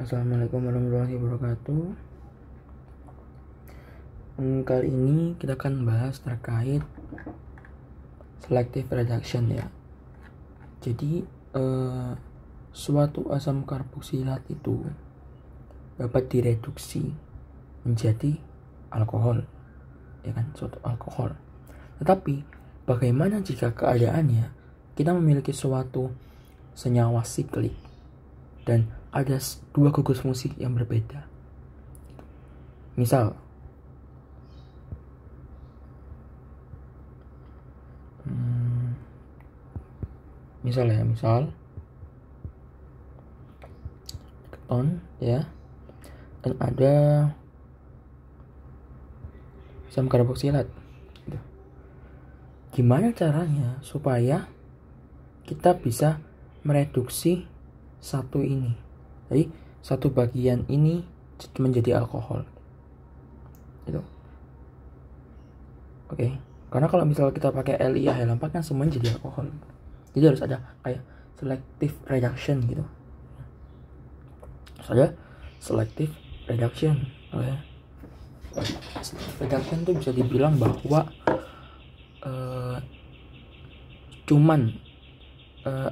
Assalamualaikum warahmatullahi wabarakatuh. Kali ini kita akan bahas terkait selective reduction ya. Jadi suatu asam karboksilat itu dapat direduksi menjadi alkohol, ya kan, suatu alkohol. Tetapi bagaimana jika keadaannya kita memiliki suatu senyawa siklik dan ada dua gugus fungsi yang berbeda. Misal keton ya, dan ada asam karboksilat. Gimana caranya supaya kita bisa mereduksi satu ini, jadi satu bagian ini menjadi alkohol itu. Oke. Karena kalau misalnya kita pakai LiAH4 kan semuanya jadi alkohol. Jadi harus ada kayak selective reduction gitu. Harus ada selective reduction. Oke. Selective reduction itu bisa dibilang bahwa cuman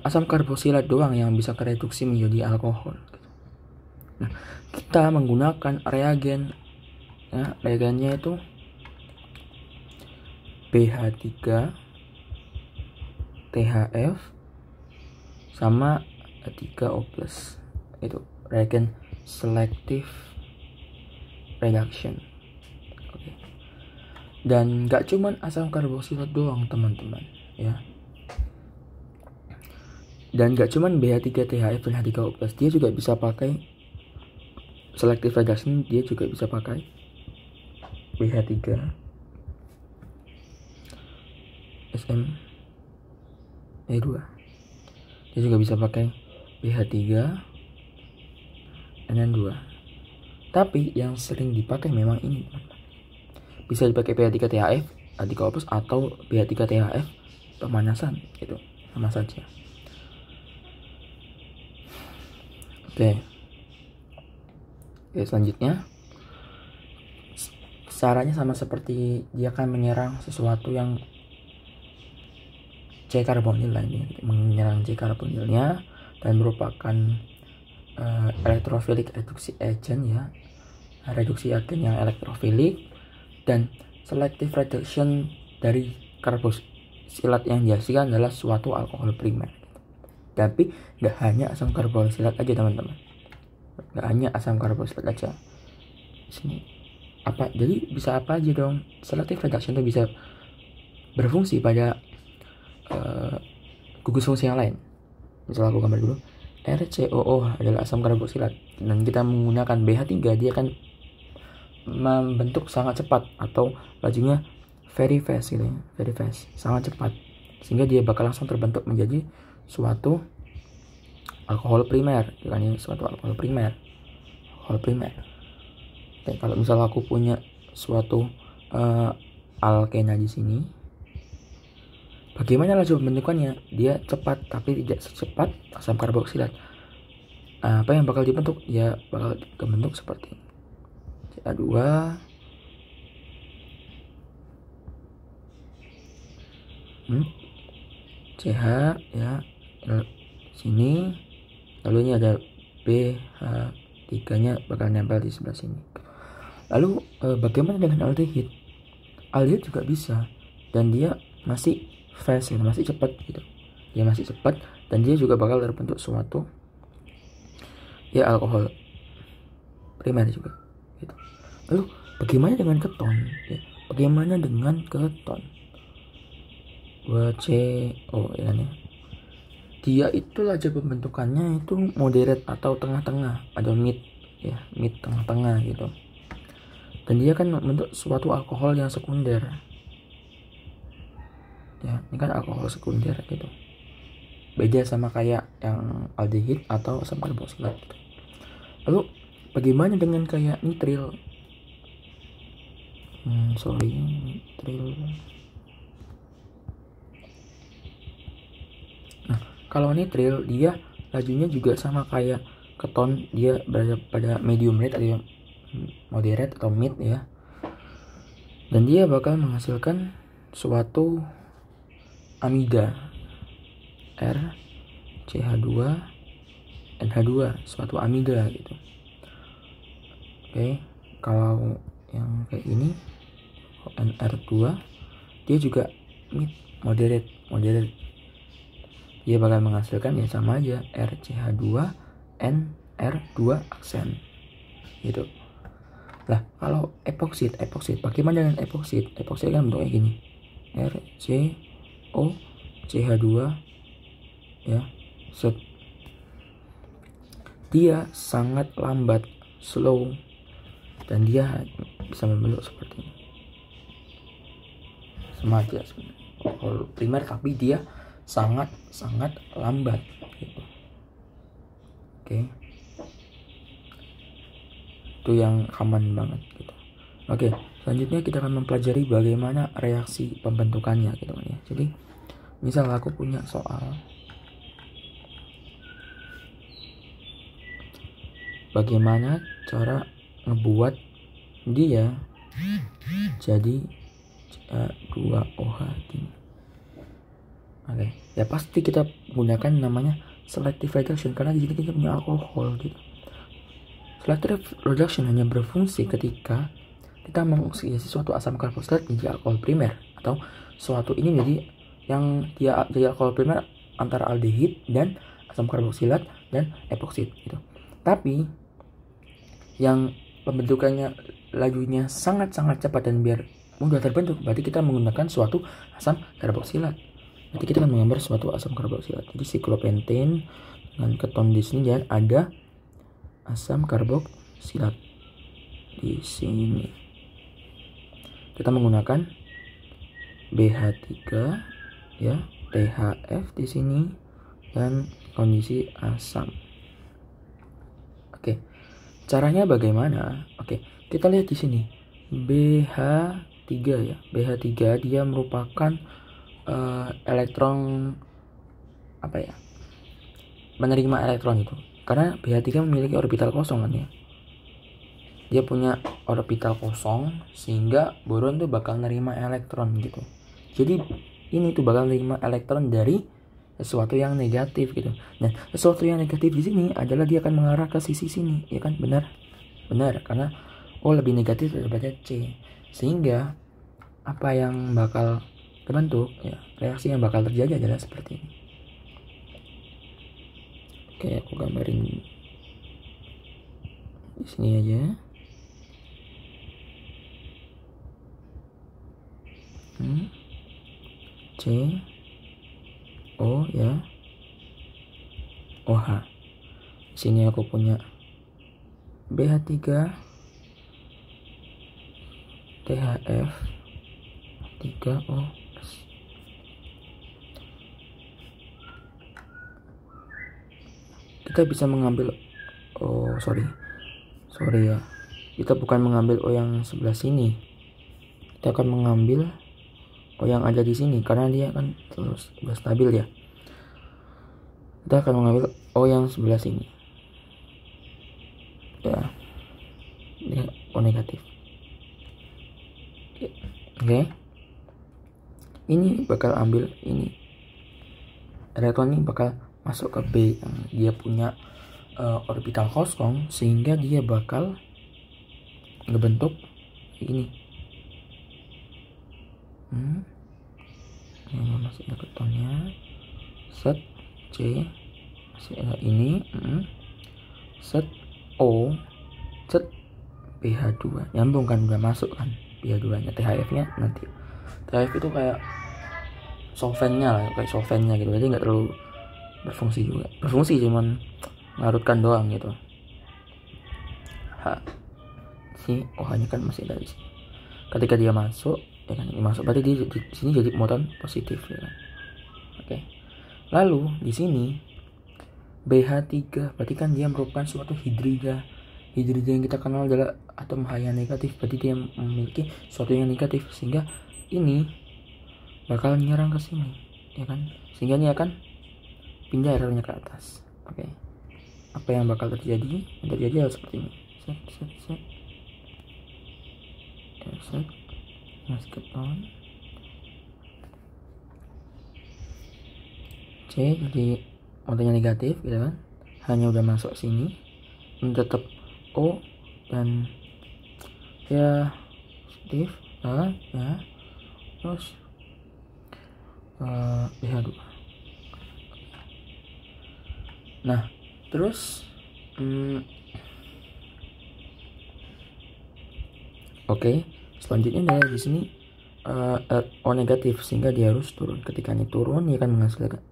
asam karboksilat doang yang bisa kereduksi menjadi alkohol. Nah, kita menggunakan reagen, ya, reagennya itu BH3 THF sama 3O+. Itu reagen selective reduction. Oke. Dan gak cuman asam karboksilat doang teman-teman ya. Dan gak cuman BH3 THF dan H3O+, dia juga bisa pakai selective reduction, dia juga bisa pakai BH3 SME2, dia juga bisa pakai BH3 NN2. Tapi yang sering dipakai memang ini, bisa dipakai BH3 THF H3O+ atau BH3 THF pemanasan, itu sama saja. Oke, selanjutnya caranya sama seperti dia akan menyerang sesuatu yang C karbonil ini, menyerang C karbonilnya dan merupakan electrophilic reduksi agent ya, reduksi agen yang elektrofilik. Dan selective reduction dari karboksilat yang dihasilkan adalah suatu alkohol primer. Tapi gak hanya asam karboksilat aja teman-teman, gak hanya asam karboksilat aja. Sini apa, jadi bisa apa aja dong. Selective reduction itu bisa berfungsi pada gugus fungsi yang lain. Misalnya aku gambar dulu, RCOO adalah asam karboksilat dan kita menggunakan BH3, dia akan membentuk sangat cepat atau lajunya very fast gitu ya, very fast, sangat cepat, sehingga dia bakal langsung terbentuk menjadi suatu alkohol primer, kan ya, suatu alkohol primer. Dan kalau misalnya aku punya suatu alkena di sini, bagaimana laju pembentukannya? Dia cepat tapi tidak secepat asam karboksilat. Apa yang bakal dibentuk? Ya bakal dibentuk seperti CH2 CH ya, sini, lalu ini ada BH3 nya bakal nempel di sebelah sini. Lalu bagaimana dengan aldehid? Aldehid juga bisa, dan dia masih fast gitu, masih cepat gitu. Dia masih cepat dan dia juga bakal terbentuk suatu ya alkohol primer juga gitu. Lalu bagaimana dengan keton ya? Bagaimana dengan keton? 2CO ya kan ya. Dia itu laju pembentukannya itu moderate atau tengah-tengah, ada mid ya, mid tengah-tengah gitu. Dan dia kan membentuk suatu alkohol yang sekunder. Ya, ini kan alkohol sekunder gitu. Beda sama kayak yang aldehid atau asam karboksilat gitu. Lalu bagaimana dengan kayak nitril? Nitril. Nah, kalau nitril dia lajunya juga sama kayak keton dia berada pada medium rate atau moderate atau mid ya, dan dia bakal menghasilkan suatu amida RCH2 NH2, suatu amida gitu. Oke, kalau yang kayak ini NR2 dia juga mid moderate, dia bakal menghasilkan ya sama aja RCH2 NR2 aksen gitu. Lah kalau epoksit bagaimana dengan epoksit kan bentuknya gini, RCO CH2 ya, set. Dia sangat lambat, slow, dan dia bisa membentuk seperti ini, sama aja sebenarnya alkohol primer, tapi dia sangat lambat gitu. Oke, itu yang aman banget gitu. Oke, selanjutnya kita akan mempelajari bagaimana reaksi pembentukannya gitu ya. Jadi misal aku punya soal bagaimana cara ngebuat dia jadi H2OH gini. Oke, ya pasti kita gunakan namanya selective reduction karena di sini kita punya alkohol gitu. Selective reduction hanya berfungsi ketika kita mengoksidasi suatu asam karboksilat menjadi alkohol primer, atau suatu ini menjadi yang dia jadi alkohol primer antara aldehid dan asam karboksilat dan epoksit gitu. Tapi yang pembentukannya lajunya sangat cepat dan biar mudah terbentuk, berarti kita menggunakan suatu asam karboksilat. Nanti kita akan menggambar suatu asam karboksilat. Jadi siklopentane dengan keton di sini dan ada asam karboksilat di sini. Kita menggunakan BH3 ya, THF di sini dan kondisi asam. Oke. Caranya bagaimana? Oke, kita lihat di sini. BH3 ya. BH3 dia merupakan elektron apa ya? Menerima elektron itu. Karena BH3 memiliki orbital kosong kan ya. Dia punya orbital kosong sehingga boron tuh bakal nerima elektron gitu. Jadi ini tuh bakal nerima elektron dari sesuatu yang negatif gitu. Nah, sesuatu yang negatif di sini adalah dia akan mengarah ke sisi sini, ya kan? Benar karena O lebih negatif daripada C. Sehingga apa yang bakal terbentuk ya, reaksi yang bakal terjadi adalah seperti ini. Oke, aku gambarin di sini aja. C O ya, OH. Di sini aku punya BH3 THF 3OS. Kita bisa mengambil sorry ya, kita bukan mengambil O yang sebelah sini, kita akan mengambil O yang ada di sini karena dia kan terus sudah stabil ya. Kita akan mengambil O yang sebelah sini ya, ini O negatif. Oke. Ini bakal ambil ini, elektron ini bakal masuk ke B yang dia punya orbital kosong, sehingga dia bakal ngebentuk ini. Ini masih ada ketonnya, set C, masih ada ini, set O, set BH2, nyambung kan, udah masuk kan BH2 nya. THF nya nanti, THF itu kayak solventnya lah, kayak solventnya gitu, jadi nggak terlalu berfungsi juga, berfungsi cuman larutkan doang gitu. Si OH nya kan masih ada di sini. Ketika dia masuk ya kan, ini masuk berarti di sini jadi muatan positif ya kan. Oke. Lalu di sini BH3 berarti kan dia merupakan suatu hidrida. Hidrida yang kita kenal adalah atom H yang negatif, berarti dia memiliki suatu yang negatif, sehingga ini bakal nyerang ke sini ya kan, sehingga ini akan pindah arahnya ke atas. Oke. apa yang bakal terjadi? Yang terjadi adalah seperti ini. Set masuk on. C jadi modenya negatif gitu kan, hanya udah masuk sini, ini tetap O dan ya positif ya, terus BH2. Nah terus oke, selanjutnya adalah di sini O negatif, sehingga dia harus turun. Ketika ini turun, dia akan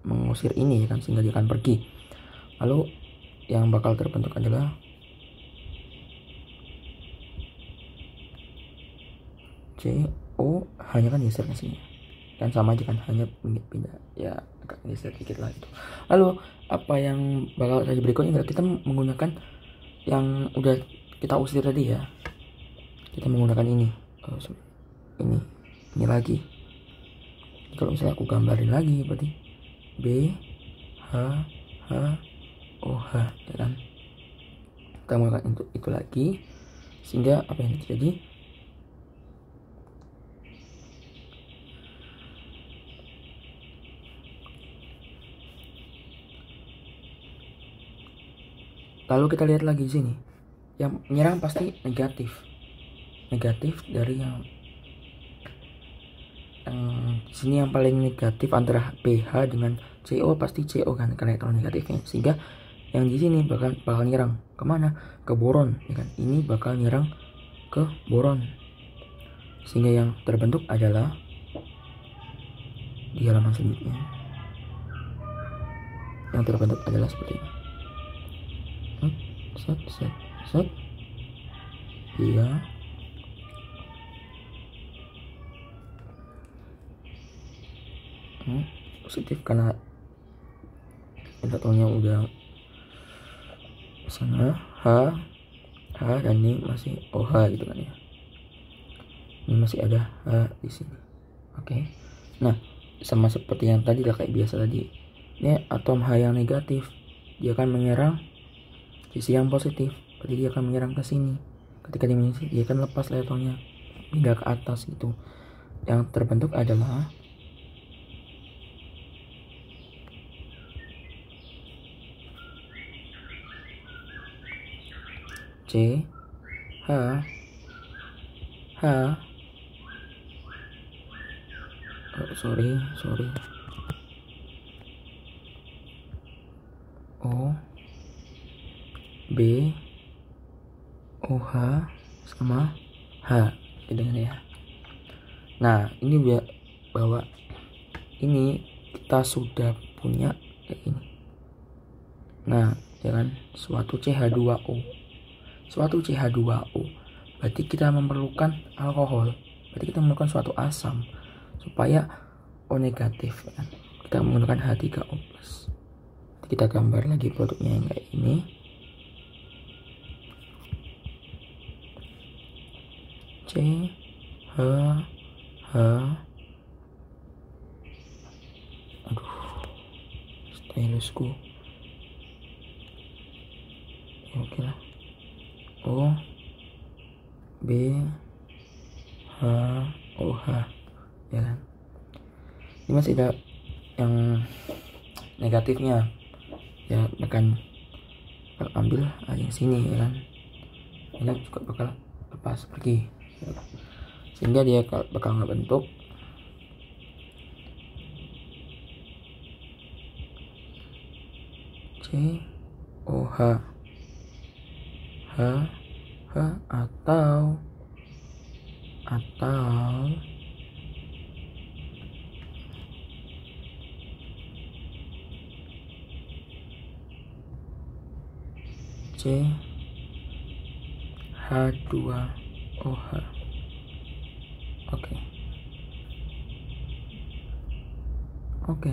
mengusir ini ya kan, sehingga dia akan pergi. Lalu yang bakal terbentuk adalah CO, hanya kan geser ke sini. Dan sama aja kan, hanya pindah ya, agak geser dikit lah itu. Lalu apa yang bakal terjadi berikutnya adalah kita menggunakan yang udah kita usir tadi ya. Kita menggunakan ini. Ini lagi. Kalau misalnya aku gambarin lagi berarti B H H O H ya kan. Kita menggunakan itu lagi, sehingga apa yang terjadi? Lalu kita lihat lagi di sini. Yang menyerang pasti negatif dari yang sini yang paling negatif antara pH dengan CO pasti CO kan, karena elektron negatifnya, sehingga yang di sini bakal nyerang kemana? Ke boron ya kan. Ini bakal nyerang ke boron, sehingga yang terbentuk adalah di halaman selanjutnya, yang terbentuk adalah seperti ini. Set iya, positif karena elektronnya udah sana H dan ini masih OH gitu kan ya. Ini masih ada H di sini. Oke. Nah, sama seperti yang tadi lah, kayak biasa tadi. Ini atom H yang negatif, dia akan menyerang sisi yang positif, berarti dia akan menyerang ke sini. Ketika dia menyerang, dia akan lepas elektronnya pindah ke atas gitu. Yang terbentuk adalah C H sorry O B OH sama H gitu ya. Nah ini bahwa ini kita sudah punya kayak ini. Nah ya kan, suatu CH2O berarti kita memerlukan alkohol, berarti kita memerlukan suatu asam supaya O negatif ya kan? Kita menggunakan H3O+. Kita gambar lagi produknya yang kayak ini. C H aduh, stylusku. Oke lah. O B H O H ya kan. Ini masih ada yang negatifnya ya, akan ambil yang sini ya kan. Ini juga bakal lepas pergi ya, sehingga dia bakal ngebentuk C O H atau C H2OH. Oke.